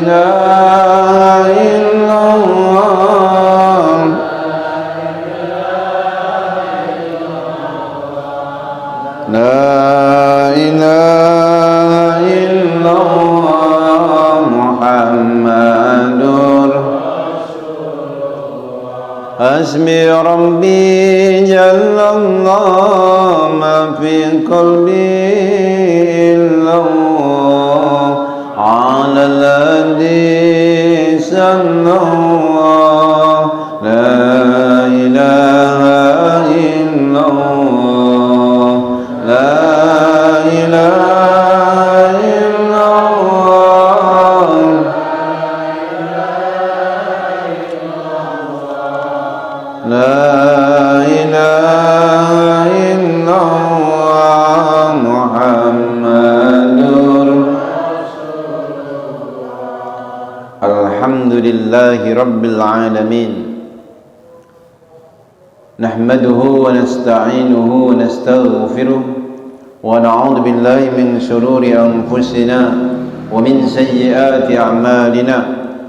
ilaha illallah, la ilaha illallah Muhammadur Hasbi Rabbi Jallallah ma fi qalbi illallah ala alladhi sallallah la ilaha illallah la ilaha illallah la ilaha illallah Muhammadur Alhamdulillahi Rabbil Alamin Nahmaduhu wa nasta'inuhu wa nastaghfiruh wa na'udhu billahi min shururi anfusina wa min sayyiati a'malina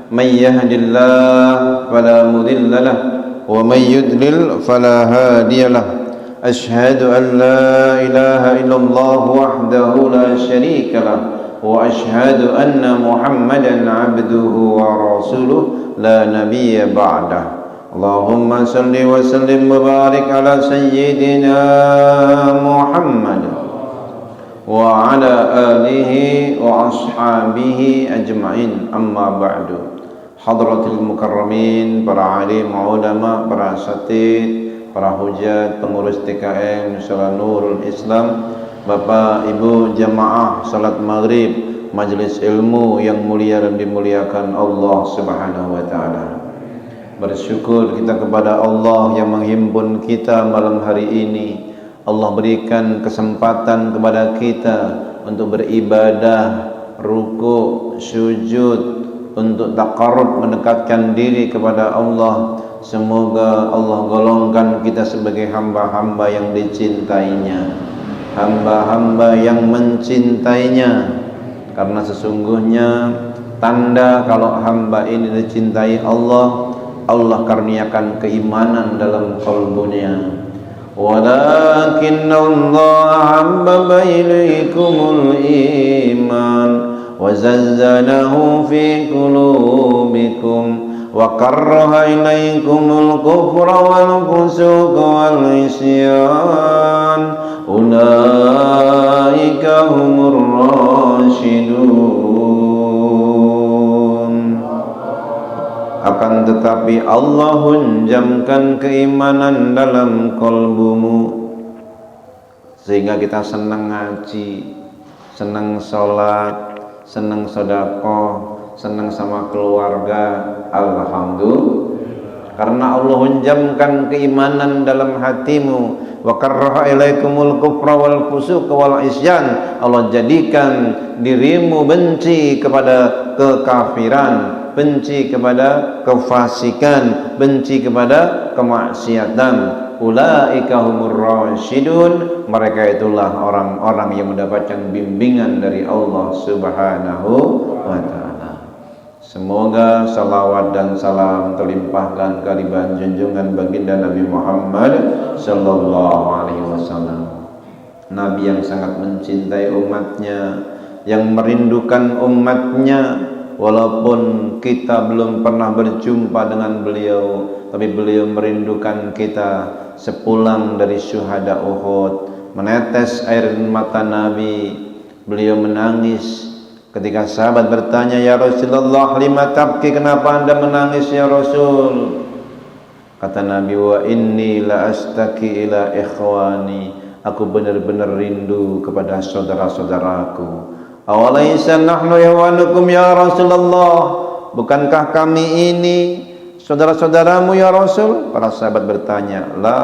man yahdihillahu fala mudilla lahu wa man yudlil fala hadiya lahu ashhadu an la ilaha illallah wahdahu la syarika lahu wa ashhadu anna Muhammadan abduhu wa rasuluh la nabiyya ba'dah Allahumma salli wa sallim wa barik ala sayyidina Muhammad wa ala alihi wa ashabihi ajma'in amma ba'du. Hadratul mukarramin, para alim, ulama, para asatid, para hujat, pengurus TKM Nusantara Nurul Islam, Bapak Ibu jamaah salat maghrib, majelis ilmu yang mulia dan dimuliakan Allah Subhanahu wa taala. Bersyukur kita kepada Allah yang menghimpun kita malam hari ini. Allah berikan kesempatan kepada kita untuk beribadah, ruku', sujud, untuk taqarrub, mendekatkan diri kepada Allah. Semoga Allah golongkan kita sebagai hamba-hamba yang dicintainya, hamba-hamba yang mencintainya. Karena sesungguhnya tanda kalau hamba ini dicintai Allah, Allah karuniakan keimanan dalam qalbunya. Walakinna Allah habbaba ilaikumul iman wa zazzanahu fi qulubikum wa karraha ilaikumul kufra wal fusuq wal isyan ulaika humur rasyidun. Akan tetapi Allah hunjamkan keimanan dalam kalbumu sehingga kita senang ngaji, senang sholat, senang sedekah, senang sama keluarga. Alhamdulillah, karena Allah hunjamkan keimanan dalam hatimu. Wa karraha ilaikumul kufra wal fusuq wal isyan, Allah jadikan dirimu benci kepada kekafiran, benci kepada kefasikan, benci kepada kemaksiatan. Ulaika humur rasyidun, mereka itulah orang-orang yang mendapatkan bimbingan dari Allah Subhanahu wa taala. Semoga salawat dan salam terlimpahkan kehadiran junjungan baginda Nabi Muhammad sallallahu alaihi wasallam. Nabi yang sangat mencintai umatnya, yang merindukan umatnya. Walaupun kita belum pernah berjumpa dengan beliau, tapi beliau merindukan kita. Sepulang dari syuhada Uhud, menetes air mata Nabi, beliau menangis. Ketika sahabat bertanya, "Ya Rasulullah, lima tabki, kenapa anda menangis ya Rasul?" Kata Nabi, "Wa inni la astaki ila ikhwani." Aku benar-benar rindu kepada saudara-saudaraku. "Awalaysa nahnu yawanukum ya Rasulullah?" Bukankah kami ini saudara-saudaramu ya Rasul? Para sahabat bertanya, "La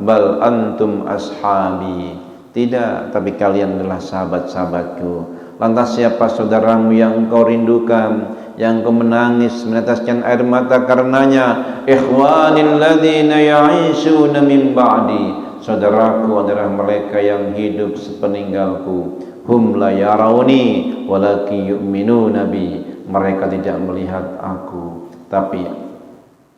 bal antum ashabi." Tidak, tapi kalian adalah sahabat-sahabatku. Lantas siapa saudaramu yang engkau rindukan, yang engkau menangis, meneteskan air mata karenanya? Ikhwanil ladzina ya'ishuna min ba'di. Saudaraku adalah mereka yang hidup sepeninggalku. Hum la yarawni walakin yu'minuna bi. mereka tidak melihat aku, tapi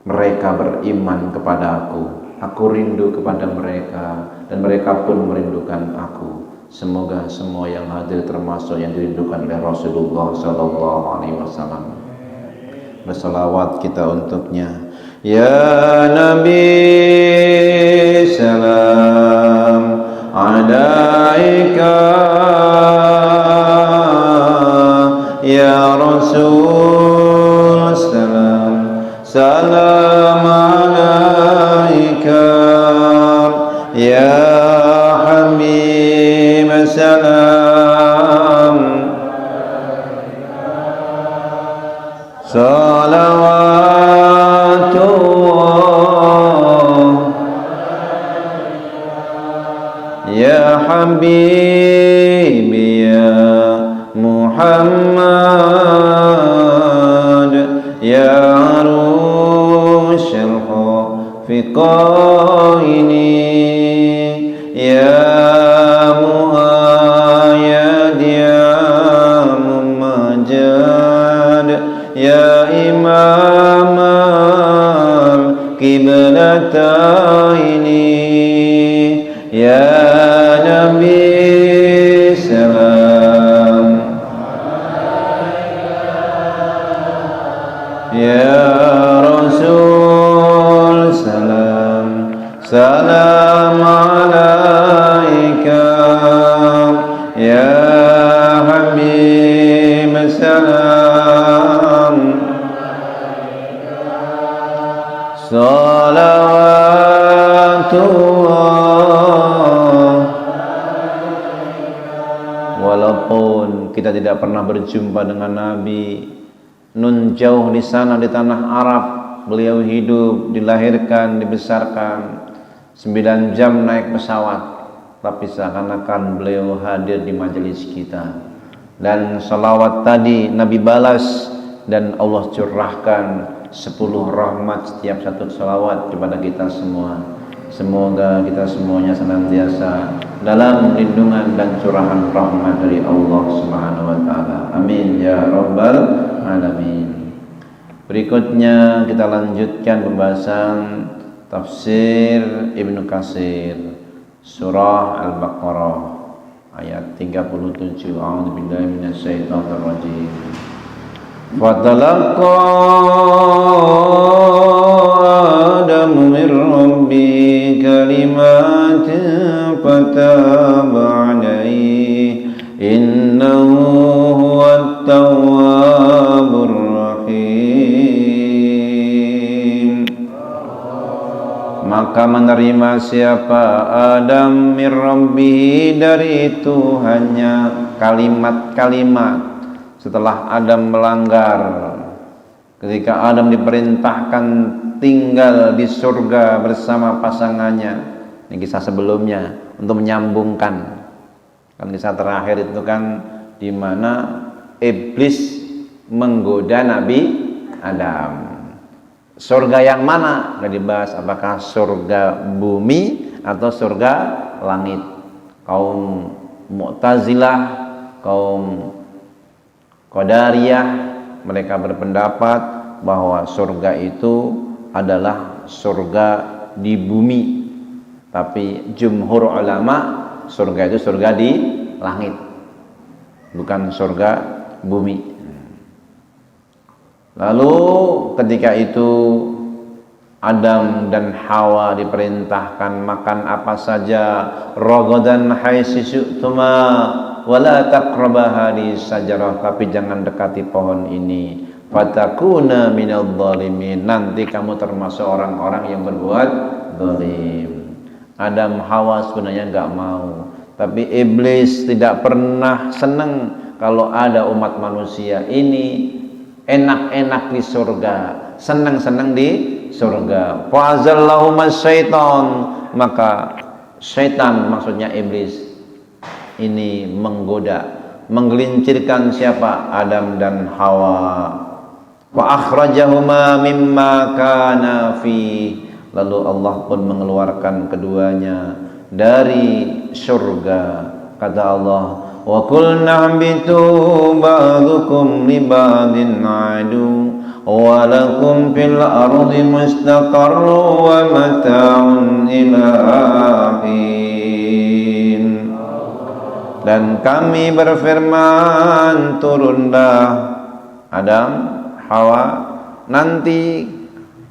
mereka beriman kepada aku rindu kepada mereka dan mereka pun merindukan aku. Semoga semua yang hadir termasuk yang dirindukan oleh Rasulullah sallallahu alaihi wasallam. Bersalawat kita untuknya. Ya Nabi salam alaika, ya Rasul salam salam alaika, ya Habib salam salawatullah, ya Habibi ya Muhammad, ya arushal hafiqaini, ya muhayyad ya mumajjad, ya imam al-qiblataini, ya Nabi salam, ya Rasul salam salam alaika, ya Habib salam salawatullah. Walaupun kita tidak pernah berjumpa dengan Nabi, nun jauh di sana di tanah Arab, beliau hidup, dilahirkan, dibesarkan, 9 jam naik pesawat, tapi seakan-akan beliau hadir di majelis kita. Dan salawat tadi Nabi balas dan Allah curahkan 10 rahmat setiap satu salawat kepada kita semua. Semoga kita semuanya senantiasa dalam lindungan dan curahan rahmat dari Allah Subhanahu wa taala. Amin ya rabbal alamin. Berikutnya kita lanjutkan pembahasan tafsir Ibnu Katsir surah Al-Baqarah ayat 37. A'udzubillahi minasyaitonir rajim. Fatalaqa Adamu min rabbi kalimatin fataba alaihi innahu huwat tawwabur rahim. Maka menerima siapa Adam min rabbihi dari Tuhannya kalimat-kalimat setelah Adam melanggar, ketika Adam diperintahkan tinggal di surga bersama pasangannya. Ini kisah sebelumnya untuk menyambungkan. Kan kisah terakhir itu kan di mana iblis menggoda Nabi Adam. Surga yang mana? Sudah dibahas, apakah surga bumi atau surga langit. Kaum Mu'tazilah, kaum Qadariyah, mereka berpendapat bahwa surga itu adalah surga di bumi. Tapi jumhur ulama, surga itu surga di langit, bukan surga bumi. Lalu ketika itu Adam dan Hawa diperintahkan makan apa saja, ragadan haitsu syi'tuma wala taqraba hadhihi syajarah, tapi jangan dekati pohon ini, fatakuna minadh dhalimin, nanti kamu termasuk orang-orang yang berbuat zalim. Adam Hawa sebenarnya enggak mau, tapi iblis tidak pernah senang kalau ada umat manusia ini enak-enak di surga, senang-senang di surga. Fa'azallahuma syaitan, maka syaitan maksudnya iblis ini menggoda, menggelincirkan siapa? Adam dan Hawa. Wa akhrajahuma mimma kana fi, lalu Allah pun mengeluarkan keduanya dari surga. Kata Allah, wa qulna ihbitu ba'dukum li ba'din adu wa lakum fil ardi mustaqarrun wa mata'un ila hin. Dan kami berfirman, turunlah Adam, Hawa, nanti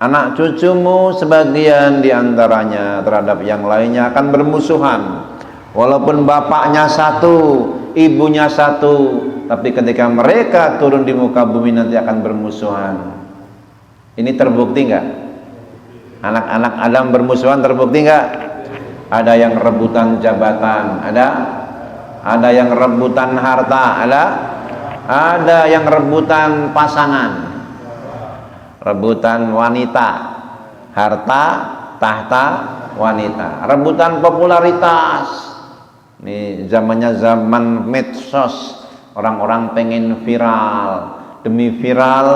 anak cucumu sebagian diantaranya terhadap yang lainnya akan bermusuhan. Walaupun bapaknya satu, ibunya satu, tapi ketika mereka turun di muka bumi nanti akan bermusuhan. Ini terbukti enggak? Anak-anak Adam bermusuhan terbukti enggak? Ada yang rebutan jabatan, ada yang rebutan harta, ada yang rebutan pasangan, rebutan wanita, harta, tahta, wanita, rebutan popularitas. Ini zamannya zaman medsos, orang-orang pengen viral. Demi viral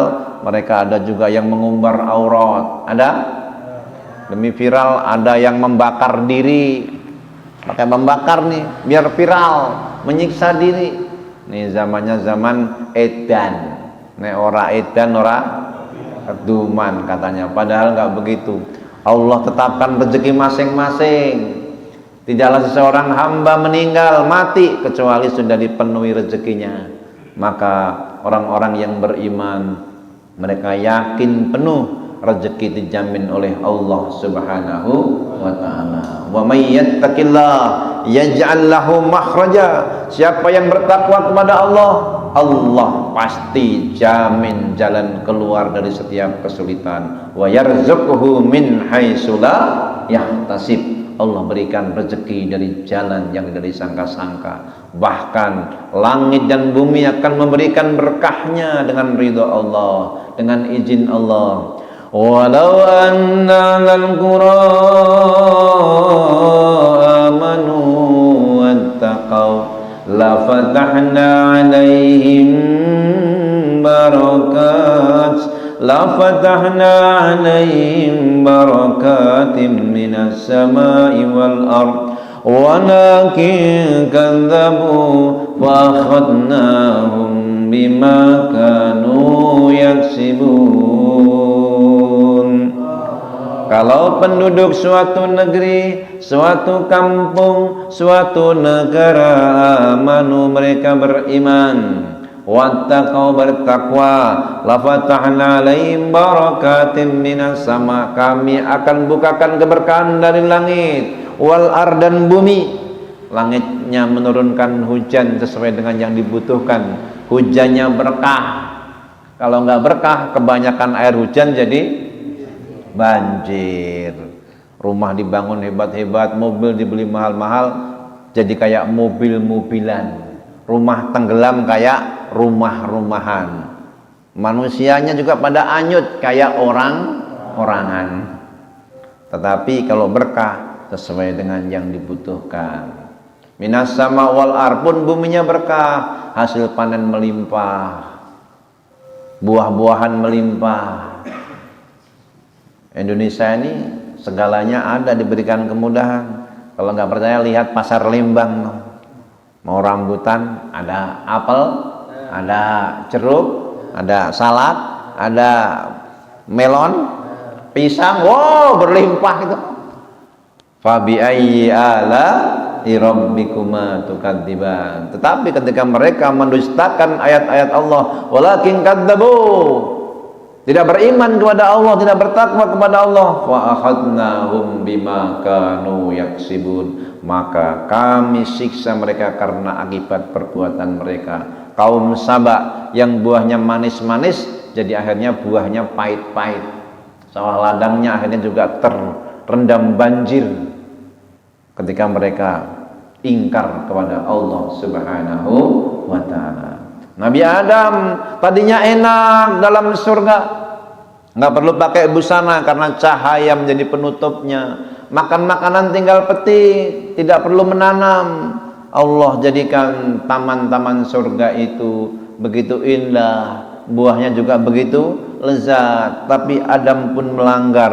mereka ada juga yang mengumbar aurat, demi viral ada yang membakar diri, pakai membakar nih biar viral, menyiksa diri. Nih zamannya zaman edan, nek ora edan ora keduman katanya, padahal nggak begitu. Allah tetapkan rezeki masing-masing. Tidaklah seseorang hamba meninggal mati kecuali sudah dipenuhi rezekinya. Maka orang-orang yang beriman mereka yakin penuh rezeki dijamin oleh Allah Subhanahu wa taala. Wa may yattaqillah yaj'al lahu makhraja. Siapa yang bertakwa kepada Allah, Allah pasti jamin jalan keluar dari setiap kesulitan. Wa yarzuqhu min haitsu la yahtasib. Allah berikan rezeki dari jalan yang dari sangka-sangka. Bahkan langit dan bumi akan memberikan berkahnya dengan ridha Allah, dengan izin Allah. Walau anna al-qura amanu wattaqau la fatahna 'alaihim barakatim minas sama'i wal ard walakin kadzabu fa akhadnahum bima kanu yaksibun. Kalau penduduk suatu negeri, suatu kampung, suatu negara amanu mereka beriman, wattaqau bertakwa, la fatahna 'alaihim barakatim minas sama, kami akan bukakan keberkahan dari langit, wal ardan bumi. Langitnya menurunkan hujan sesuai dengan yang dibutuhkan, hujannya berkah. Kalau nggak berkah, kebanyakan air hujan jadi banjir. Rumah dibangun hebat-hebat, mobil dibeli mahal-mahal, jadi kayak mobil-mobilan. Rumah tenggelam kayak rumah-rumahan. Manusianya juga pada anyut kayak orang-orangan. Tetapi kalau berkah sesuai dengan yang dibutuhkan. Minas sama wal ar pun buminya berkah, hasil panen melimpah, buah-buahan melimpah. Indonesia ini segalanya ada, diberikan kemudahan. Kalau nggak percaya lihat pasar Lembang. Mau rambutan, ada apel, ada jeruk, ada salad, ada melon, pisang, wow berlimpah itu. Fabi ayyi ala rabbikuma tukadziban. Tetapi ketika mereka mendustakan ayat-ayat Allah, walakin kadzabu, tidak beriman kepada Allah, tidak bertakwa kepada Allah, fa akhadnahum bima kanu yaksibun, maka kami siksa mereka karena akibat perbuatan mereka. Kaum Saba yang buahnya manis-manis, jadi akhirnya buahnya pahit-pahit. Sawah ladangnya akhirnya juga terendam banjir ketika mereka ingkar kepada Allah Subhanahu wa ta'ala. Nabi Adam tadinya enak dalam surga, nggak perlu pakai busana karena cahaya menjadi penutupnya. Makan makanan tinggal petik, tidak perlu menanam. Allah jadikan taman-taman surga itu begitu indah, buahnya juga begitu lezat. Tapi Adam pun melanggar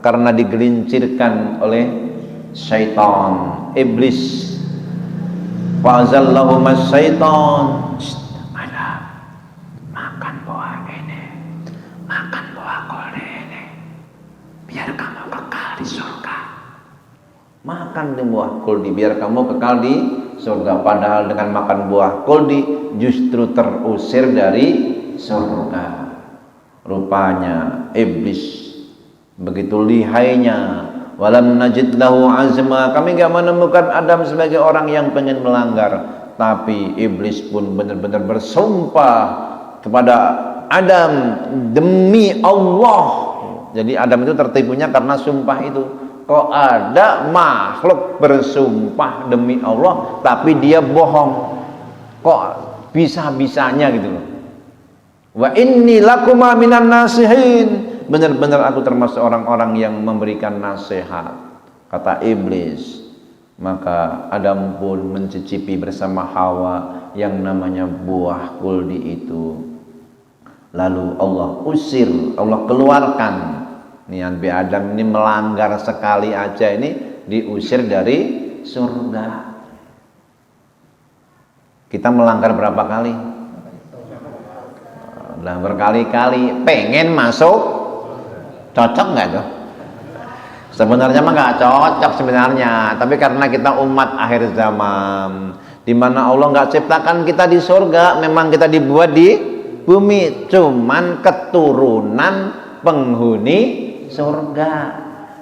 karena digelincirkan oleh syaitan, iblis. Fa'azallahumas syaitan. Ada makan buah ini, makan buah kolde ini, biar kamu kekal di surga. Makan di buah koldi biar kamu kekal di surga. Padahal dengan makan buah koldi justru terusir dari surga. Rupanya iblis begitu lihainya. Walam najid lahu azma. Kami gak menemukan Adam sebagai orang yang pengen melanggar, tapi iblis pun benar-benar bersumpah kepada Adam demi Allah. Jadi Adam itu tertipunya karena sumpah itu. Kok ada makhluk bersumpah demi Allah tapi dia bohong? Kok bisa-bisanya gitu loh. Wa inni lakuma minan nasihin. Benar-benar aku termasuk orang-orang yang memberikan nasihat, kata iblis. Maka Adam pun mencicipi bersama Hawa yang namanya buah kuldi itu. Lalu Allah usir, Allah keluarkan. Nih Nabi Adam ini melanggar sekali aja ini diusir dari surga. Kita melanggar berapa kali? Nah, berkali-kali. Pengen masuk, cocok nggak tuh? Sebenarnya mah nggak cocok sebenarnya, tapi karena kita umat akhir zaman, di mana Allah nggak ciptakan kita di surga, memang kita dibuat di bumi, cuman keturunan penghuni surga.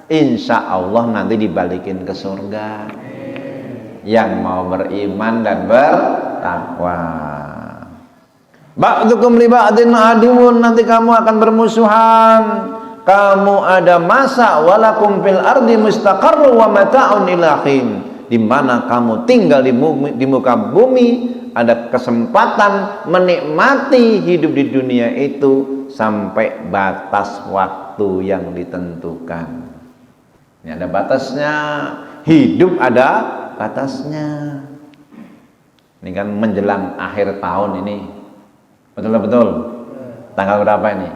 Insya Allah nanti dibalikin ke surga. Yang mau beriman dan bertakwa. Ba'dukum li ba'din aduun, nanti kamu akan bermusuhan. Kamu ada masa walakum fil ardi mustaqarru wa mata'un ila hin, di mana kamu tinggal di muka bumi, ada kesempatan menikmati hidup di dunia itu sampai batas waktu yang ditentukan. Ini ada batasnya, hidup ada batasnya. Ini kan menjelang akhir tahun ini. Betul-betul. Tanggal berapa ini?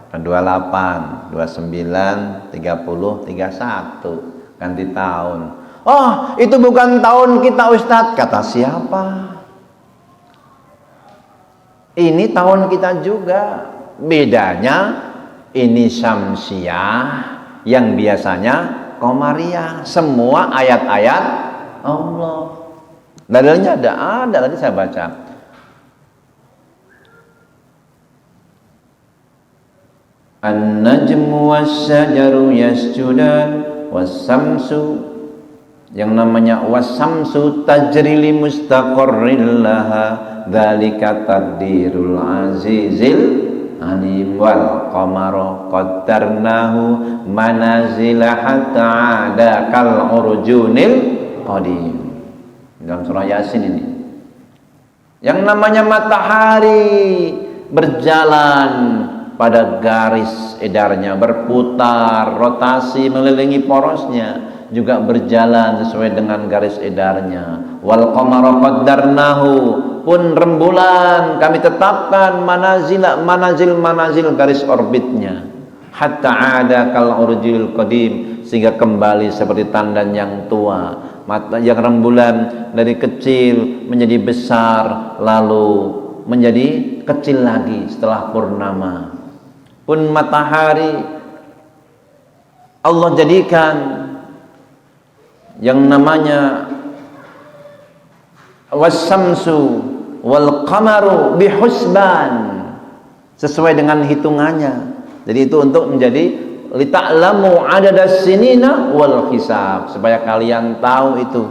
28, 29, 30, 31, ganti tahun. Oh, itu bukan tahun kita Ustadz. Kata siapa? Ini tahun kita juga. Bedanya ini Syamsiah, yang biasanya Qamariyah. Semua ayat-ayat Allah. Dalilnya ada tadi saya baca. An-najmu was-syajaru yasjudan was-samsu, yang namanya was-samsu tajri li mustaqarrin laha dzalika taqdirul azizil alim wal qamara qaddarnahu manazila hatta ada kal urjunil qadim. Dalam surah Yasin ini. Yang namanya matahari berjalan pada garis edarnya, berputar, rotasi mengelilingi porosnya, juga berjalan sesuai dengan garis edarnya. Wal qamara qaddarnahu, pun rembulan kami tetapkan manazil garis orbitnya. Hatta ada kal urjil qadim, sehingga kembali seperti tandan yang tua. Yang rembulan dari kecil menjadi besar, lalu menjadi kecil lagi setelah purnama. Pun matahari Allah jadikan yang namanya was-samsu wal qamaru bihusban, sesuai dengan hitungannya. Jadi itu untuk menjadi lita'lamu adadas sinina wal hisab, supaya kalian tahu itu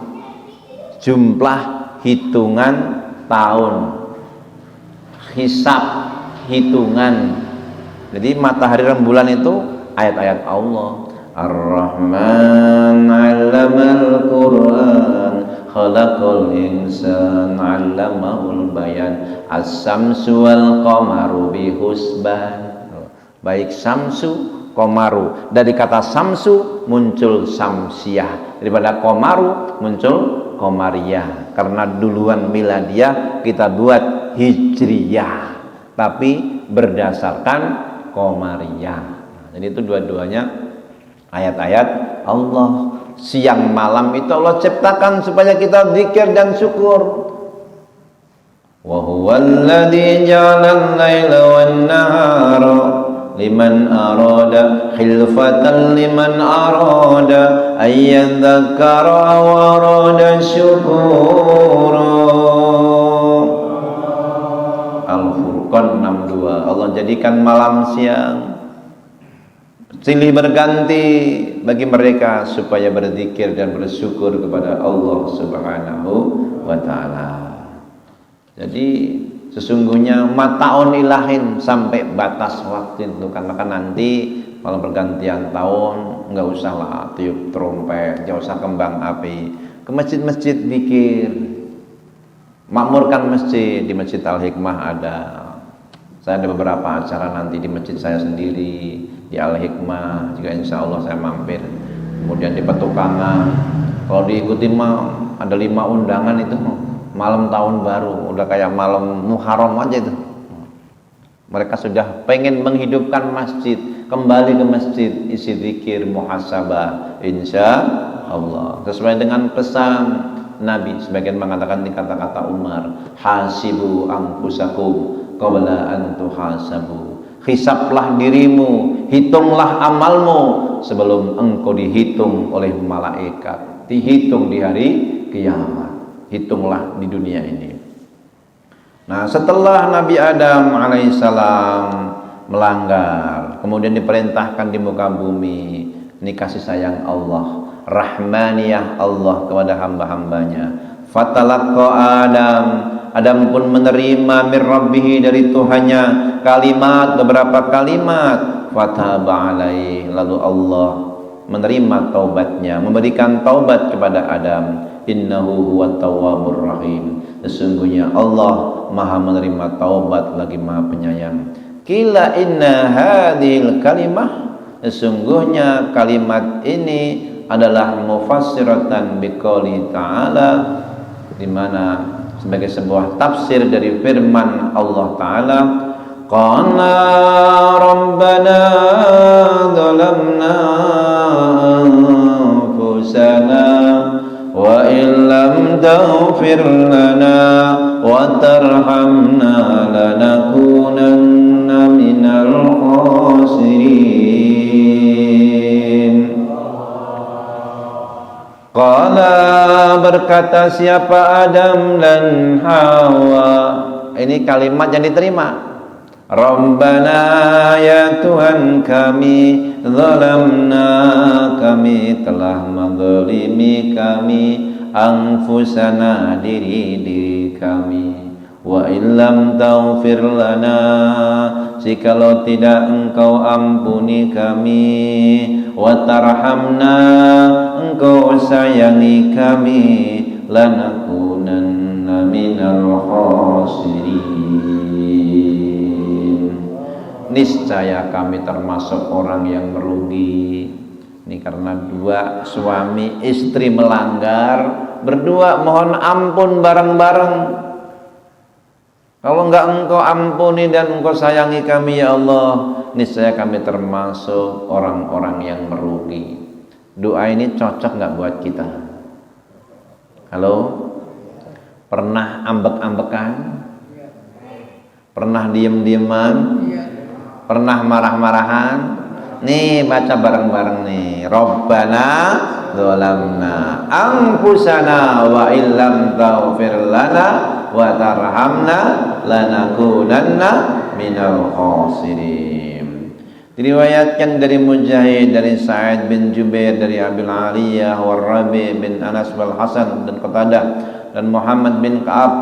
jumlah hitungan tahun, hisab hitungan. Jadi matahari rembulan itu ayat-ayat Allah. Ar-Rahman 'allamal Qur'an, khalaqal insan 'allamahul bayan, as-samsu wal qamaru bihusban. Baik samsu, komaru. Dari kata samsu muncul samsiah, daripada komaru muncul komariyah. Karena duluan miladiyah, kita buat hijriyah, tapi berdasarkan Qamariyah. Jadi itu dua-duanya ayat-ayat Allah. siang malam itu Allah ciptakan supaya kita zikir dan syukur. Wa huwallazi ja'alal laila wan nahara liman arada khilfatan liman arada ayyadzakkara wa arada syukura. Al-Furqan 62. Allah jadikan malam siang silih berganti bagi mereka supaya berzikir dan bersyukur kepada Allah Subhanahu wa taala. Jadi sesungguhnya mataun ilahin sampai batas waktu itu, karena kan nanti kalau pergantian tahun nggak usah lah tiup trompet, nggak usah kembang api, ke masjid-masjid zikir, makmurkan masjid. Di Masjid Al-Hikmah ada, saya ada beberapa acara nanti di masjid saya sendiri di Al-Hikmah, juga insya Allah saya mampir. Kemudian di Petukangan, kalau diikuti mah ada 5 undangan itu malam tahun baru, udah kayak malam Muharram aja itu. Mereka sudah pengen menghidupkan masjid, kembali ke masjid, isi zikir, muhasabah, insya Allah sesuai dengan pesan Nabi. Sebagian mengatakan di kata-kata Umar, hasibu anfusakum qabla an tuhasabu. Hisablah dirimu, hitunglah amalmu sebelum engkau dihitung oleh malaikat, dihitung di hari kiamat. Hitunglah di dunia ini. Nah, setelah Nabi Adam alaihissalam melanggar, kemudian diperintahkan di muka bumi, ini kasih sayang Allah, rahmaniyah Allah kepada hamba-hambanya. Fatalaqqa Adam pun menerima mir rabbih dari Tuhannya kalimat, beberapa kalimat. Fataba alaih, lalu Allah menerima taubatnya, memberikan taubat kepada Adam. Innahu huwat tawwabur rahim. Sesungguhnya Allah Maha menerima taubat lagi Maha penyayang. Qila inna hadhil kalimah, sesungguhnya kalimat ini adalah mufassiratan biqouli ta'ala, di mana sebagai sebuah tafsir dari firman Allah Ta'ala, qala rabbana zalamna anfusana wa illam taghfir lana wa tarhamna lanakunanna minal khasirin. Qala, berkata siapa Adam dan Hawa, ini kalimat yang diterima. Rabbana, ya Tuhan kami, zalamna, kami telah menzalimi kami, anfusana, diri kami, wa illam taghfir lana, jikalau tidak engkau ampuni kami, wa tarhamna, engkau sayangi kami, lanakunanna minal khasirin, niscaya kami termasuk orang yang merugi. Ini karena dua suami istri melanggar, berdua mohon ampun bareng-bareng. Kalau enggak engkau ampuni dan engkau sayangi kami ya Allah, niscaya kami termasuk orang-orang yang merugi. Doa ini cocok enggak buat kita? Halo? Pernah ambek-ambekan? Pernah diem-dieman? Pernah marah-marahan? Nih baca bareng-bareng nih. Rabbana dzalamna anfusana wa illam taghfir lana wa tarhamna lanakunanna minal khasirin. Diriwayatkan dari Mujahid, dari Sa'id bin Jubair, dari Abil Aliyah wal Rabi bin Anas wal Hasan dan Qatadah, dan Muhammad bin Ka'ab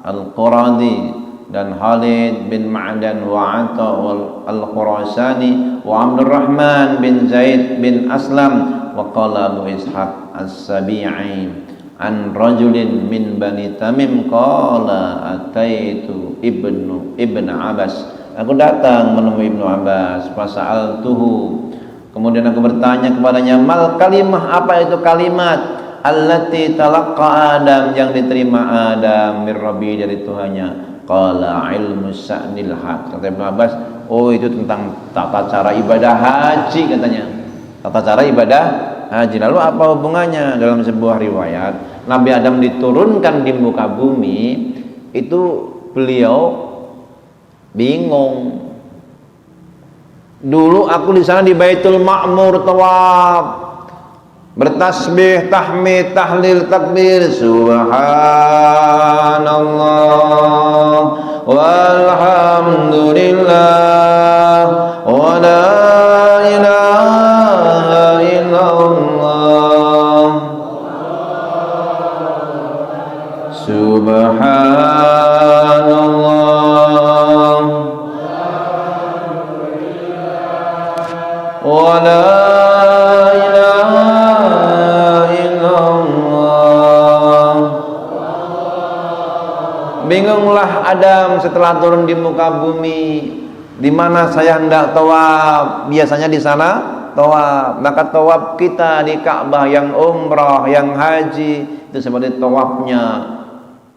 al-Quradi, dan Khalid bin Ma'dan wa Ata al-Khurasani wa Abdurrahman bin Zaid bin Aslam, wa qala Abu Ishaq as-Sabi'i an rajulin min Bani Tamim qala ataitu ibn Abbas, aku datang menemui Ibnu Abbas, fasa'altuhu, kemudian aku bertanya kepadanya, mal kalimah, apa itu kalimat, allati talaqqa Adam, yang diterima Adam mir Rabbi, dari Tuhannya. Qala ilmu sa'nil haq, kata Ibnu Abbas, oh itu tentang tata cara ibadah haji katanya. Tata cara ibadah haji. Lalu apa hubungannya? Dalam sebuah riwayat, Nabi Adam diturunkan di muka bumi itu beliau bingung. Dulu aku di sana di Baitul Ma'mur tawaf, bertasbih, tahmid, tahlil, takbir, subhanallah walhamdulillah wa la ilaha illallah subhanallah wa la ilaha illallah. Bingunglah Adam setelah turun di muka bumi, di mana saya hendak tawaf. Biasanya di sana tawaf. Maka tawaf kita di Ka'bah, yang umrah, yang haji, itu seperti tawafnya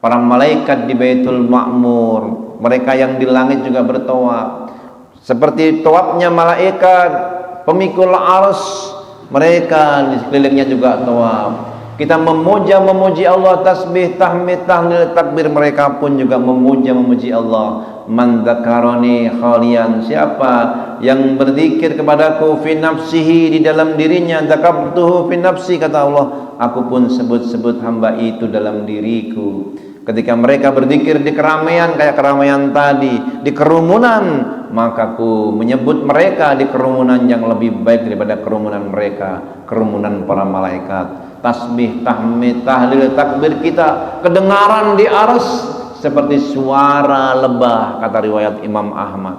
para malaikat di Baitul Ma'mur. Mereka yang di langit juga bertawaf. Seperti tawafnya malaikat pemikul arsy, mereka di sekelilingnya juga tawaf. Kita memuji Allah, tasbih, tahmid, tahlil, takbir, mereka pun juga memuji Allah. Man dzakarani khalian, siapa yang berzikir kepadaku fi nafsihi, di dalam dirinya, dzakartuhu fi nafsi, kata Allah, aku pun sebut-sebut hamba itu dalam diriku. Ketika mereka berzikir di keramaian, kayak keramaian tadi, di kerumunan, maka aku menyebut mereka di kerumunan yang lebih baik daripada kerumunan mereka, kerumunan para malaikat. Tasbih, tahmid, tahlil, takbir kita kedengaran di arsy seperti suara lebah, kata riwayat Imam Ahmad.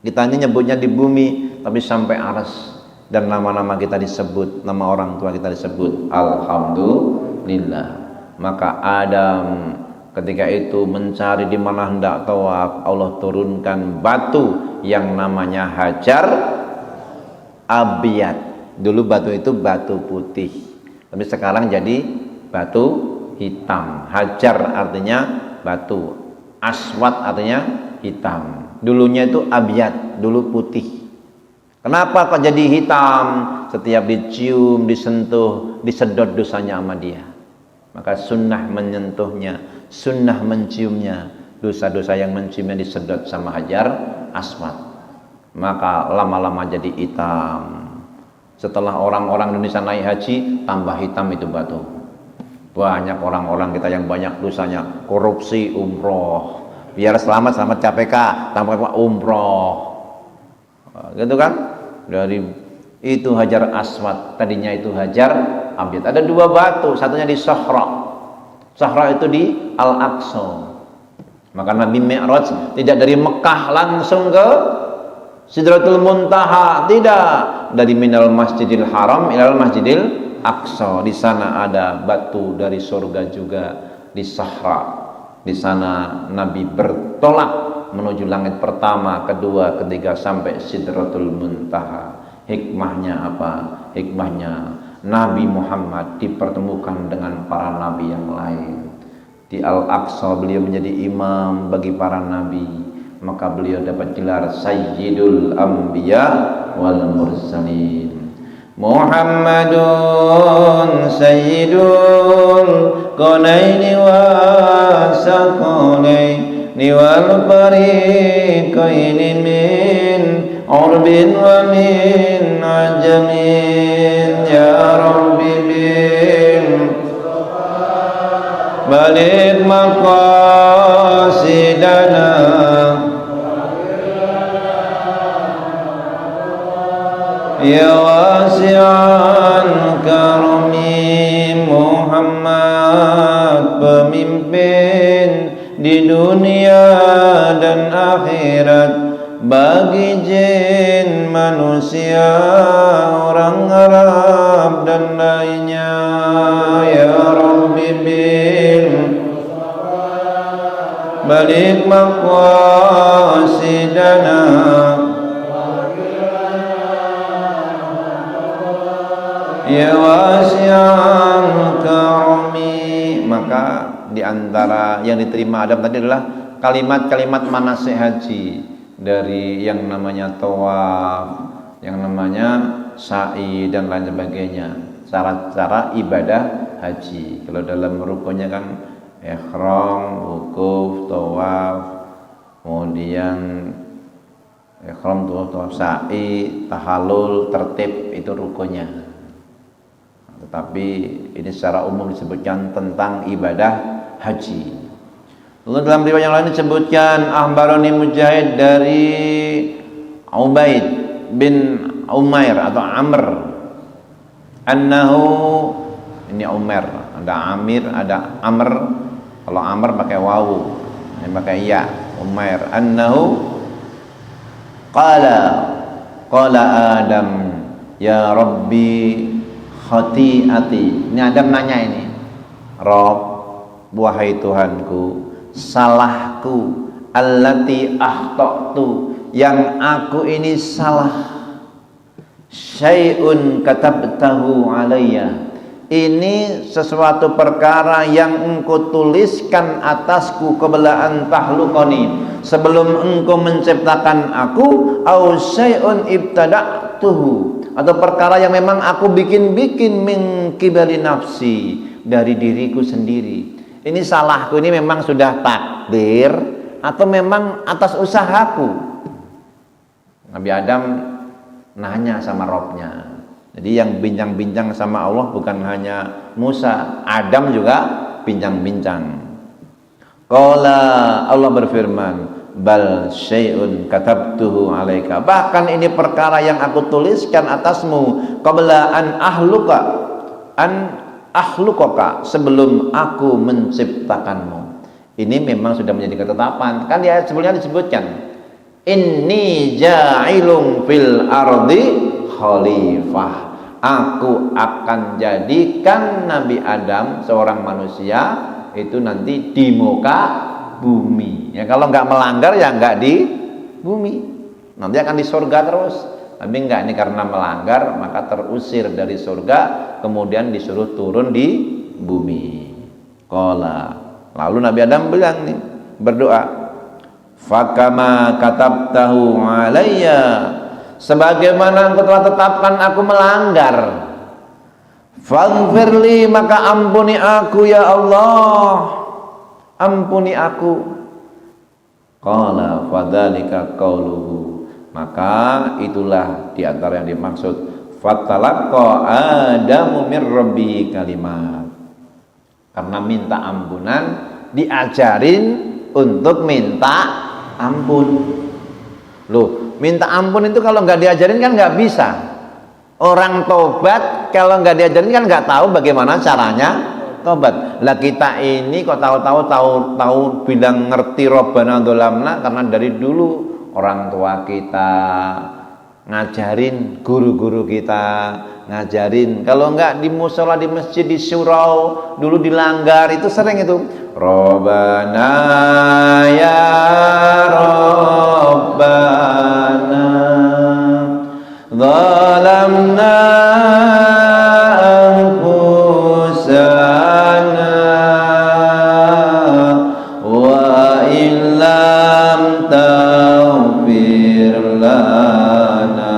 Kita hanya nyebutnya di bumi, tapi sampai arsy, dan nama-nama kita disebut, nama orang tua kita disebut, alhamdulillah. Maka Adam ketika itu mencari di mana hendak tawaf, Allah turunkan batu yang namanya Hajar Abiyad. Dulu batu itu batu putih, tapi sekarang jadi batu hitam. Hajar artinya batu, aswad artinya hitam. Dulunya itu abiyad, dulu putih. Kenapa kok jadi hitam? Setiap dicium, disentuh, disedot dosanya sama dia. Maka sunnah menyentuhnya, sunnah menciumnya. Dosa-dosa yang menciumnya disedot sama Hajar Aswad, maka lama-lama jadi hitam. Setelah orang-orang Indonesia naik haji, tambah hitam itu batu. Banyak orang-orang kita yang banyak dosanya, korupsi umroh, biar selamat KPK, tambah umroh, gitu kan? Dari itu Hajar Aswad, tadinya itu Hajar Abiyad. Ada dua batu, satunya di Sahra. Sahra itu di Al-Aqsa. Maka Nabi Mi'raj tidak dari Mekah langsung ke Sidratul Muntaha, tidak, dari minal Masjidil Haram ilal Masjidil Aqsa. Di sana ada batu dari surga juga, di Sahra. Di sana Nabi bertolak menuju langit pertama, kedua, ketiga, sampai Sidratul Muntaha. Hikmahnya apa? Hikmahnya Nabi Muhammad dipertemukan dengan para nabi yang lain. Di Al-Aqsa beliau menjadi imam bagi para nabi. Maka beliau dapat gelar Sayyidul Anbiya wal Mursalin. Muhammadun Sayyidul Qanaini wa Saqalaini wal Fariqaini min Urbin wa min Ajamin. Ya Rabbi bil balik maqasidana ya wasi'an karami. Muhammad pemimpin di dunia dan akhirat bagi jin, manusia, orang Arab dan lainnya. Ya Rabbi bil balik maqasidana ya wasi'an karami. Maka diantara yang diterima Adam tadi adalah kalimat-kalimat manasik haji, dari yang namanya tawaf, yang namanya sa'i dan lain sebagainya. Cara-cara ibadah haji. Kalau dalam rukunnya kan ihram, wukuf, tawaf, kemudian ihram, tawaf, sa'i, tahallul, tertib, itu rukunnya. Tetapi ini secara umum disebutkan tentang ibadah haji. Lalu dalam riwayat yang lain disebutkan akhbarani Mujahid dari Ubaid bin Umair atau Amr annahu, ini Umar, ada Amir, ada Amr. Kalau Amr pakai wawu, ini pakai ya. Umair annahu qala Adam ya Rabbi khati'ati. Ini Adam nanya ini, Rob, wahai Tuhanku, salahku, allati akhtatu, yang aku ini salah, syai'un katabtahu alayya, ini sesuatu perkara yang engkau tuliskan atasku qabla an tahluqani, sebelum engkau menciptakan aku, au syai'un ibtada'tuhu, atau perkara yang memang aku bikin-bikin min kibali nafsi, dari diriku sendiri. Ini salahku ini memang sudah takdir atau memang atas usahaku? Nabi Adam nanya sama Robnya. Jadi yang bincang-bincang sama Allah bukan hanya Musa, Adam juga bincang-bincang. Qala, Allah berfirman, bal syai'un katabtuhu alaika, bahkan ini perkara yang aku tuliskan atasmu, qabla an ahlukaka, sebelum aku menciptakanmu. Ini memang sudah menjadi ketetapan. Kan di ayat sebelumnya disebutkan, inni ja'ilun fil ardi khalifah, aku akan jadikan Nabi Adam, seorang manusia, itu nanti di muka bumi. Ya kalau nggak melanggar ya nggak di bumi, nanti akan di surga terus. Tapi enggak, ini karena melanggar maka terusir dari surga, kemudian disuruh turun di bumi. Qala, lalu Nabi Adam bilang nih, berdoa, fakama katabtahu alayya, sebagaimana engkau telah tetapkan aku melanggar, faghfirli, maka ampuni aku ya Allah, ampuni aku. Qala fadzalika qauluhu, maka itulah diantara yang dimaksud fatalaqqa Adamu mir rabbi kalimat, karena minta ampunan diajarin untuk minta ampun. Loh, minta ampun itu kalau nggak diajarin kan nggak bisa. Orang tobat kalau nggak diajarin kan nggak tahu bagaimana caranya tobat. Lah kita ini kok tahu bilang ngerti Rabbana dzalamna karena dari dulu orang tua kita ngajarin, guru-guru kita ngajarin. Kalau enggak di musola, di masjid, di surau dulu dilanggar, itu sering itu. Rabbana ya Rabbana zalamna anfusana wa illam taghfir lana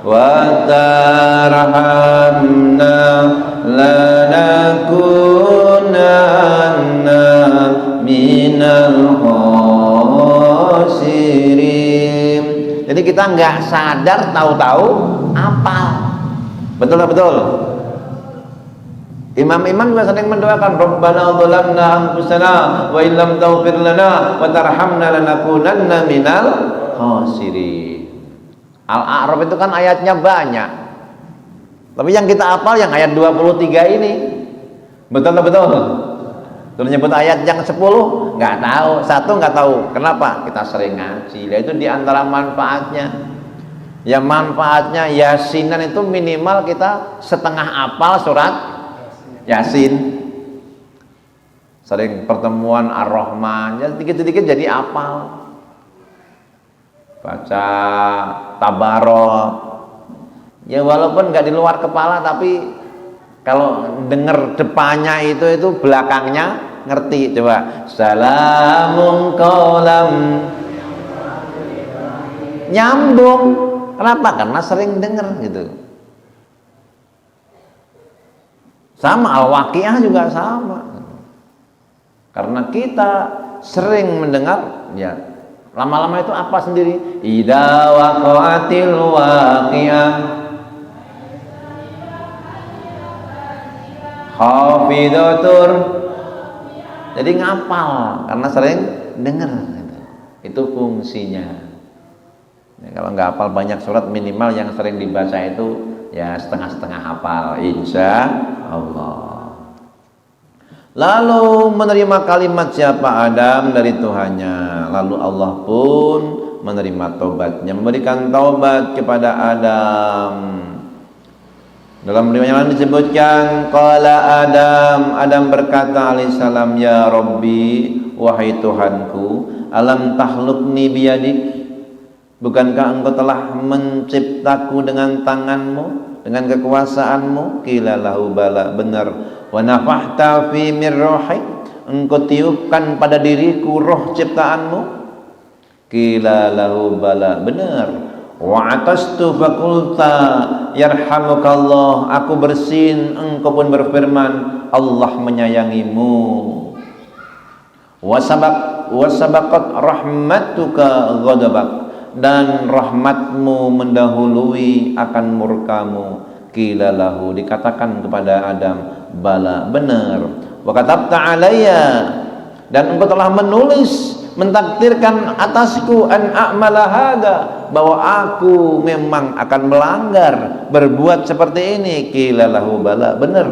wa tarhamna lanakunanna minal khasirin. Jadi kita nggak sadar, tahu-tahu apal. Betul tak betul? Imam-imam juga sering mendoakan Rabbana dzalamna anfusana wa illam taghfir lana wa tarhamna lanakunanna minal khasirin. Al-A'raf itu kan ayatnya banyak. Tapi yang kita hafal yang ayat 23 ini. Betul tak betul? Terus nyebut ayat yang 10 nggak tahu, satu nggak tahu. Kenapa? Kita sering ngaji. Itu diantara manfaatnya. Yang manfaatnya Yasinan itu minimal kita setengah hafal surat Yasin. Sering pertemuan Ar-Rahman, ya dikit-dikit jadi hafal. Baca Tabarok. Ya walaupun nggak di luar kepala, tapi kalau dengar depannya itu belakangnya ngerti. Coba salamun qaulam, nyambung. Kenapa? Karena sering dengar gitu. Sama Al-Waqiah juga sama. Karena kita sering mendengar, ya lama-lama itu apa sendiri? Idza waqa'atil waqi'ah khafidatur. Jadi ngapal karena sering dengar gitu. Itu fungsinya. Ya, kalau nggak hafal banyak surat, minimal yang sering dibaca itu ya setengah-setengah hafal, insya Allah. Lalu menerima kalimat siapa? Adam dari Tuhannya. Lalu Allah pun menerima taubatnya, memberikan taubat kepada Adam. Dalam riwayat yang lain disebutkan, qala Adam berkata alaihissalam, ya Rabbi, wahai Tuhanku, alam tahlukni biyadik, bukankah engkau telah menciptaku dengan tanganmu, dengan kekuasaanmu? Qila lahu bala, benar. Wa nafahta fi min ruhi, engkau tiupkan pada diriku roh ciptaanmu? Qila lahu bala, benar. Wa atastu fakulta yarhamukallah, aku bersin, engkau pun berfirman Allah menyayangimu. Wasabaqat rahmatuka ghadabak, dan rahmatmu mendahului akan murkamu. Qila lahu, dikatakan kepada Adam, bala, benar. Wa katabta alayya, dan engkau telah menulis, mentakdirkan atasku an a'mala hada, bahwa aku memang akan melanggar, berbuat seperti ini. Qila lahu bala, benar.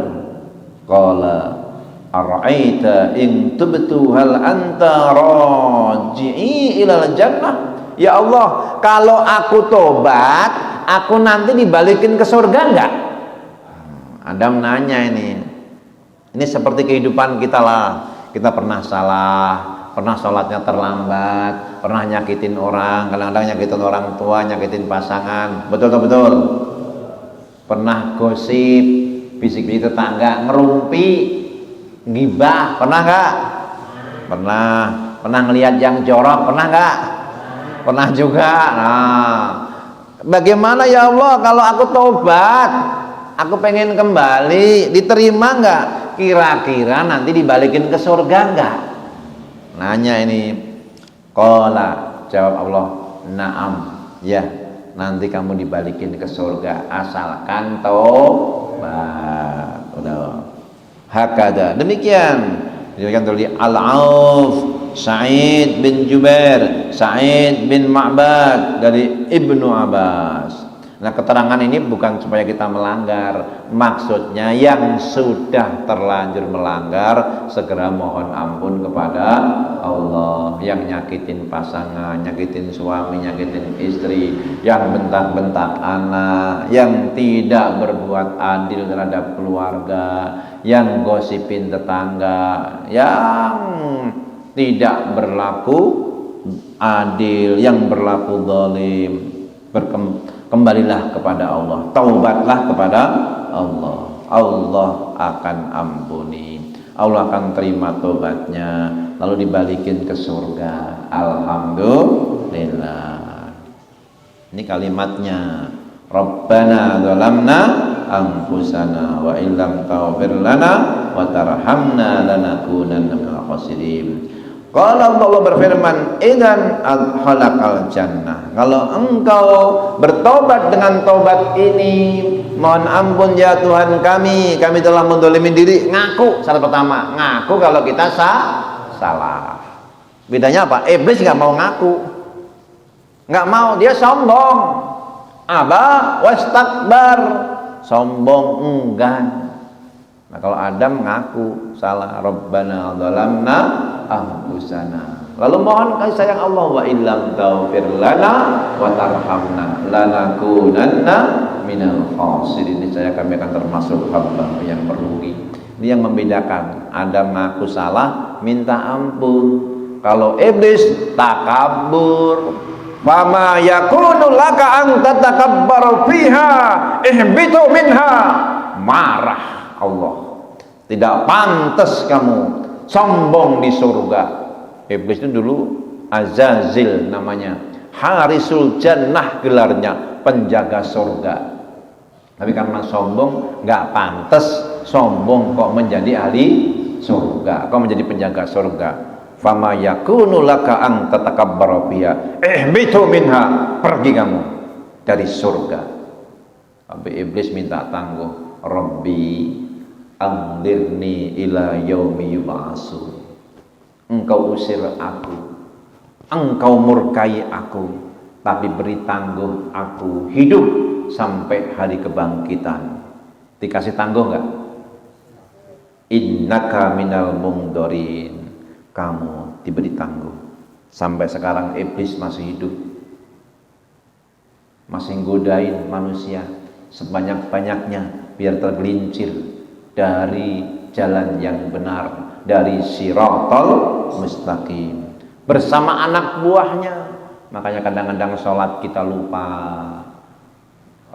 Qala ara'aita in tubtu hal anta raji'i ilal jannah. Ya Allah, kalau aku tobat, aku nanti dibalikin ke surga enggak? Adam nanya ini seperti kehidupan kita lah. Kita pernah salah, pernah sholatnya terlambat, pernah nyakitin orang, kadang-kadang nyakitin orang tua, nyakitin pasangan, betul. Pernah gosip, bisik-bisik tetangga, ngerumpi, ngibah, pernah nggak? Pernah ngelihat yang jorok, pernah nggak? Pernah juga. Nah, bagaimana ya Allah kalau aku tobat, aku pengen kembali, diterima nggak? Kira-kira nanti dibalikin ke surga nggak? Nanya ini. Qala, jawab Allah, na'am, ya, nanti kamu dibalikin ke surga asalkan tobat. Udah. Hakada, demikian dari Al-Auf, Sa'id bin Jubair, Sa'id bin Ma'bad, dari Ibnu Abbas. Nah, keterangan ini bukan supaya kita melanggar, maksudnya yang sudah terlanjur melanggar segera mohon ampun kepada Allah. Yang nyakitin pasangan, nyakitin suami, nyakitin istri, yang bentak-bentak anak, yang tidak berbuat adil terhadap keluarga, yang gosipin tetangga, yang tidak berlaku adil, yang berlaku zalim, kembalilah kepada Allah, taubatlah kepada Allah. Allah akan ampuni, Allah akan terima taubatnya, lalu dibalikin ke surga. Alhamdulillah. Ini kalimatnya. Rabbana dzalamna anfusana wa illam taghfir lana wa tarhamna lanakunanna minal khasirin. Kalau Allah berfirman, idzan adkhalakal jannah, kalau engkau bertobat dengan tobat ini, mohon ampun ya Tuhan kami telah mendolimi diri. Ngaku, syarat pertama, ngaku kalau kita salah. Bedanya apa? Iblis nggak mau ngaku, nggak mau, dia sombong. Aba wastakbar, sombong, enggan. Nah, kalau Adam ngaku salah, Rabbana dzalamna anfusana, lalu mohon kasih sayang Allah, wa illam taghfir lana wa tarhamna lanakunanna minal khasirin, saya kami akan termasuk hamba yang merugi. Ini yang membedakan. Adam ngaku salah, minta ampun. Kalau iblis takabur, fama yakunu laka an tatakabbar fiha ihbitu minha, marah Allah, tidak pantas kamu sombong di surga. Iblis itu dulu Azazil namanya, Harisul Jannah gelarnya, penjaga surga. Tapi karena sombong, nggak pantas sombong kok menjadi ahli surga, kok menjadi penjaga surga. Fama yakunu laka an tatakabbaru fiha ihbitu minha, pergi kamu dari surga. Tapi iblis minta tangguh, Rabbi anzirni ila yaumi yub'atsun. Engkau usir aku, engkau murkai aku, tapi beri tangguh aku hidup sampai hari kebangkitan. Dikasih tangguh enggak? Innaka minal mungdorin, kamu diberi tangguh. Sampai sekarang iblis masih hidup, masih godain manusia sebanyak-banyaknya biar tergelincir dari jalan yang benar, dari siratal mustaqim bersama anak buahnya. Makanya kadang-kadang sholat kita lupa,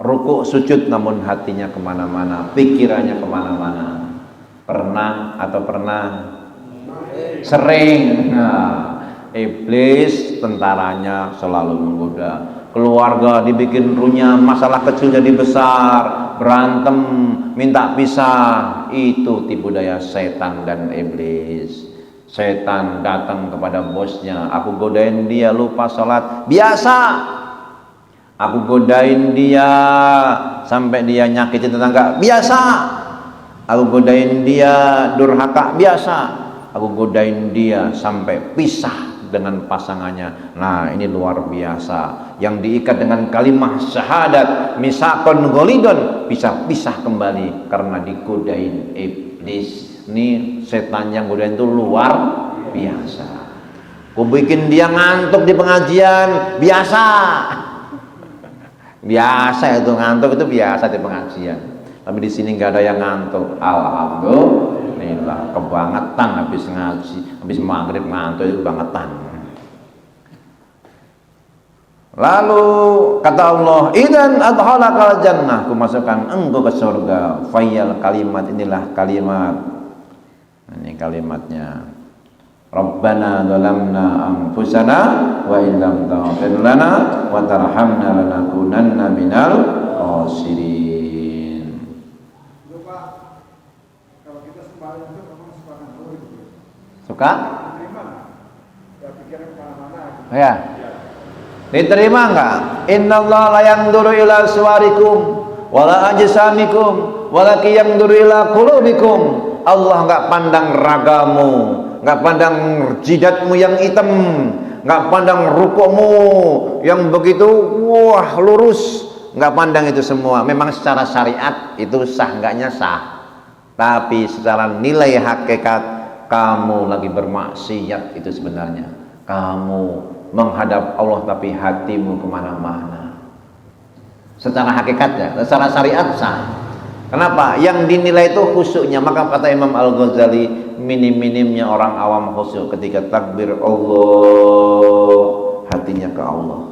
rukuk sujud namun hatinya kemana-mana, pikirannya kemana-mana. Pernah atau pernah? Sering. Nah, iblis tentaranya selalu menggoda. Keluarga dibikin runyam, masalah kecil jadi besar, berantem, minta pisah. Itu tipu daya setan dan iblis. Setan datang kepada bosnya, aku godain dia lupa sholat, biasa. Aku godain dia sampai dia nyakitin tetangga, biasa. Aku godain dia durhaka, biasa. Aku godain dia sampai pisah dengan pasangannya. Nah, ini luar biasa. Yang diikat dengan kalimah syahadat, misakon golidon, bisa pisah kembali karena digodain iblis. Ini setan yang godain itu luar biasa. Ku bikin dia ngantuk di pengajian, biasa. Biasa itu ngantuk, itu biasa di pengajian. Tapi di sini nggak ada yang ngantuk. Alhamdulillah, kebangetan habis ngaji, habis maghrib ngantuk itu kebangetan. Lalu kata Allah, idan adhalakal jannah, ku masukkan engkau ke surga. Fayal kalimat, inilah kalimat. Ini kalimatnya. Rabbana dzalamna anfusana wa illam taghfir lana wa tarhamna lanakunanna minal khasirin. Kalau kita sembahyang itu memang suka ngawur gitu. Suka? Diterima nggak? Ya pikiran kemana-mana gitu. Ya. Diterima enggak? Innallaha la yanzuru ila suwarikum wala ajsamikum walakin yanzuru ila qulubikum. Allah enggak pandang ragamu, enggak pandang jidatmu yang hitam, enggak pandang rukukmu yang begitu wah lurus, enggak pandang itu semua. Memang secara syariat itu sah enggaknya sah. Tapi secara nilai hakikat kamu lagi bermaksiat itu sebenarnya. Kamu menghadap Allah tapi hatimu kemana-mana. Secara hakikatnya, secara syariat sah. Kenapa? Yang dinilai itu khusyuknya. Maka kata Imam Al-Ghazali, minim-minimnya orang awam khusyuk ketika takbir Allah, hatinya ke Allah.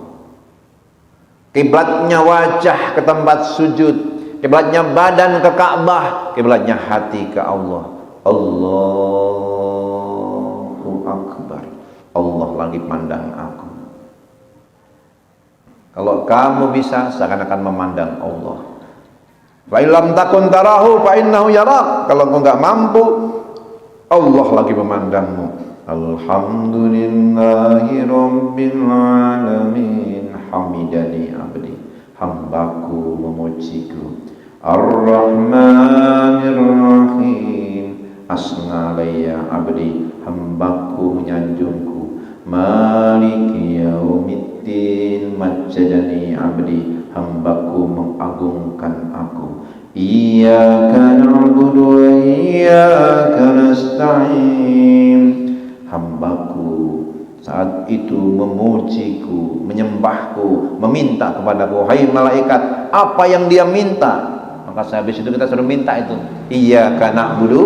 Kiblatnya wajah ke tempat sujud, kiblatnya badan ke Ka'bah, kiblatnya hati ke Allah. Allahu Akbar. Allah lagi pandang aku. Kalau kamu bisa seakan-akan memandang Allah. Fa illam takun tarahu fa innahu yarak. Kalau engkau enggak mampu, Allah lagi memandangmu. Alhamdulillahi rabbil alamin, hamidani abdi, hambaku memujiku. Ar-Rahmanir Rahim, asna alayya abdi, hambaku menyanjungku. Maliki yaumiddin, majjadani abdi, hambaku mengagungkan aku. Iyyaka na'budu wa iyyaka nasta'in, hambaku saat itu memujiku, menyembahku, meminta kepadaku. Hai malaikat, apa yang dia minta? Maka habis itu kita suruh minta itu. Iyyaka na'budu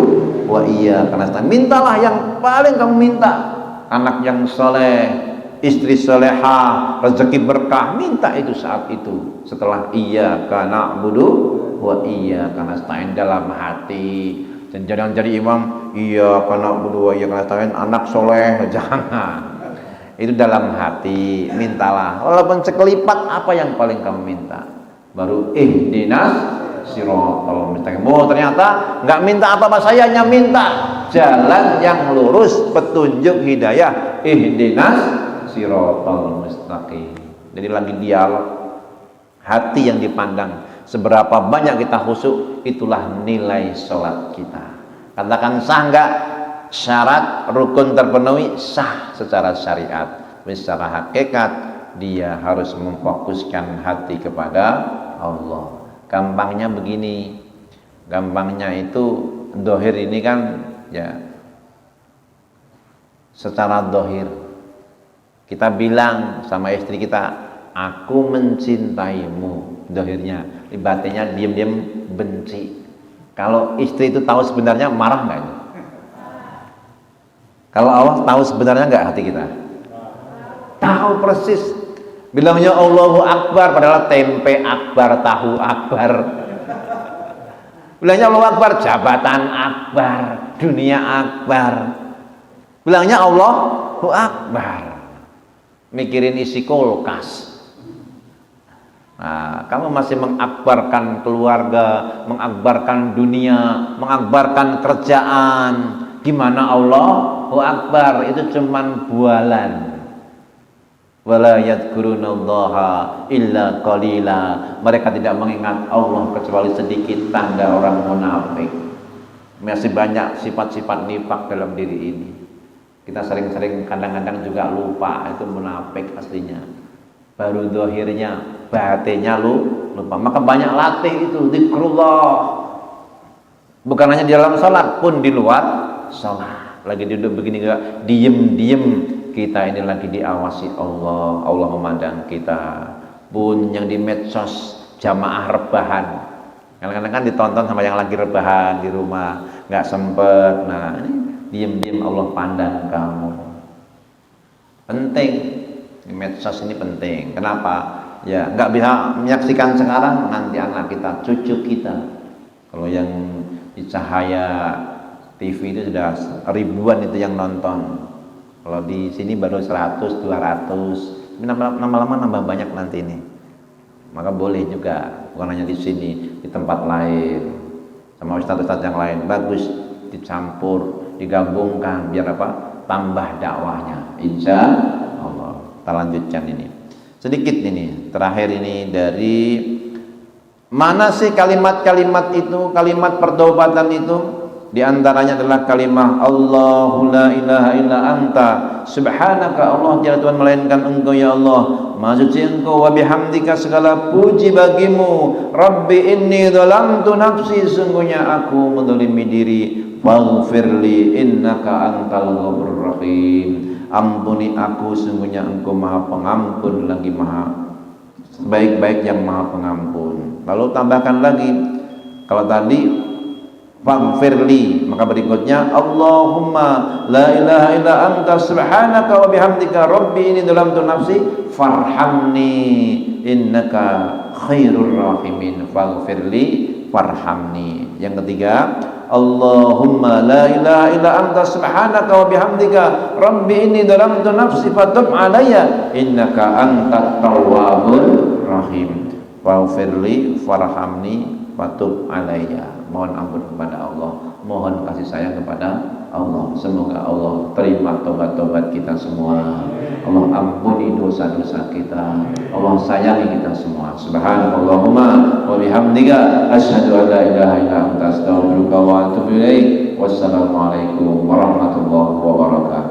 wa iyyaka nasta'in. Mintalah yang paling kamu minta. Anak yang soleh, istri solehah, rezeki berkah, minta itu saat itu. Setelah iyyaka na'budu wa iyyaka nasta'in dalam hati. Dan jangan jadi imam iyyaka na'budu wa iyyaka nasta'in anak soleh, jangan. Itu dalam hati, mintalah. Walaupun sekelipat, apa yang paling kamu minta? Baru ihdinas siratal mustaqim. Oh, ternyata nggak minta apa-apa, saya hanya minta jalan yang lurus, petunjuk hidayah. Ihdinas siratal mustaqim. Jadi lagi dialog, hati yang dipandang. Seberapa banyak kita khusyuk, itulah nilai sholat kita. Katakan sah enggak? Syarat rukun terpenuhi, sah secara syariat. Secara hakikat dia harus memfokuskan hati kepada Allah. Gampangnya begini, gampangnya itu dohir ini kan ya secara dohir. Kita bilang sama istri kita, aku mencintaimu, dohirnya. Di batinnya diam-diam benci. Kalau istri itu tahu sebenarnya, marah nggak ini? Kalau Allah tahu sebenarnya nggak hati kita? Tahu persis. Bilangnya Allahu Akbar, padahal tempe akbar, tahu akbar. Bilangnya Allahu Akbar, jabatan akbar, dunia akbar. Bilangnya Allahu Akbar, mikirin isi kulkas. Nah, kamu masih mengakbarkan keluarga, mengakbarkan dunia, mengakbarkan kerjaan. Gimana Allahu Akbar? Itu cuman bualan. Wala yadhkurunallaha illa qalila. Mereka tidak mengingat Allah kecuali sedikit, tanda orang munafik. Masih banyak sifat-sifat nifak dalam diri ini. Kita sering-sering kadang-kadang juga lupa, itu munafik aslinya. Baru dohirnya, batinnya lupa. Maka banyak latih itu zikrullah. Bukan hanya di dalam sholat, pun di luar sholat. Lagi duduk begini juga, diem-diem, kita ini lagi diawasi Allah. Allah memandang kita. Pun yang di medsos, jamaah rebahan, kadang-kadang kan ditonton sama yang lagi rebahan di rumah, nggak sempet. Nah, ini diem-diem Allah pandang kamu. Penting, di medsos ini penting. Kenapa? Ya nggak bisa menyaksikan sekarang, nanti anak kita, cucu kita. Kalau yang di Cahaya TV itu sudah ribuan itu yang nonton. Kalau di sini baru 100, 200. Lama-lama nambah banyak nanti ini. Maka boleh juga, bukan hanya di sini, di tempat lain, sama ustadz-ustadz yang lain. Bagus dicampur, digabungkan, biar apa? Tambah dakwahnya. Insya Allah. Kita lanjutkan ini. Sedikit ini, terakhir ini dari mana sih kalimat-kalimat itu, kalimat pertobatan itu? Di antaranya adalah kalimat Allahu la ilaha illa anta subhanaka, Allah tiada Tuhan melainkan engkau ya Allah, maha suci engkau, wa bihamdika segala puji bagimu, Rabbi inni dhalamtu nafsi, sungguhnya aku menzalimi diri, waghfirli innaka antal ghafurur rahim, ampuni aku, sungguhnya engkau maha pengampun lagi maha baik-baik yang maha pengampun. Lalu tambahkan lagi, kalau tadi faghfirli, maka berikutnya Allahumma la ilaha illa anta subhanaka wa bihamdika rabbi inni dhalamtu nafsi farhamni innaka khairur rahimin. Faghfirli farhamni. Yang ketiga, Allahumma la ilaha illa anta subhanaka wa bihamdika rabbi inni dhalamtu nafsi fatub alayya innaka antat tawwabur rahim. Faghfirli farhamni fatub alayya. Mohon ampun kepada Allah, mohon kasih sayang kepada Allah. Semoga Allah terima tobat-tobat kita semua. Allah ampuni dosa-dosa kita. Allah sayangi kita semua. Subhanallahumma wa bihamdika asyhadu an la ilaha illa anta astaghfiruka wa atubu ilaik. Wassalamualaikum warahmatullahi wabarakatuh.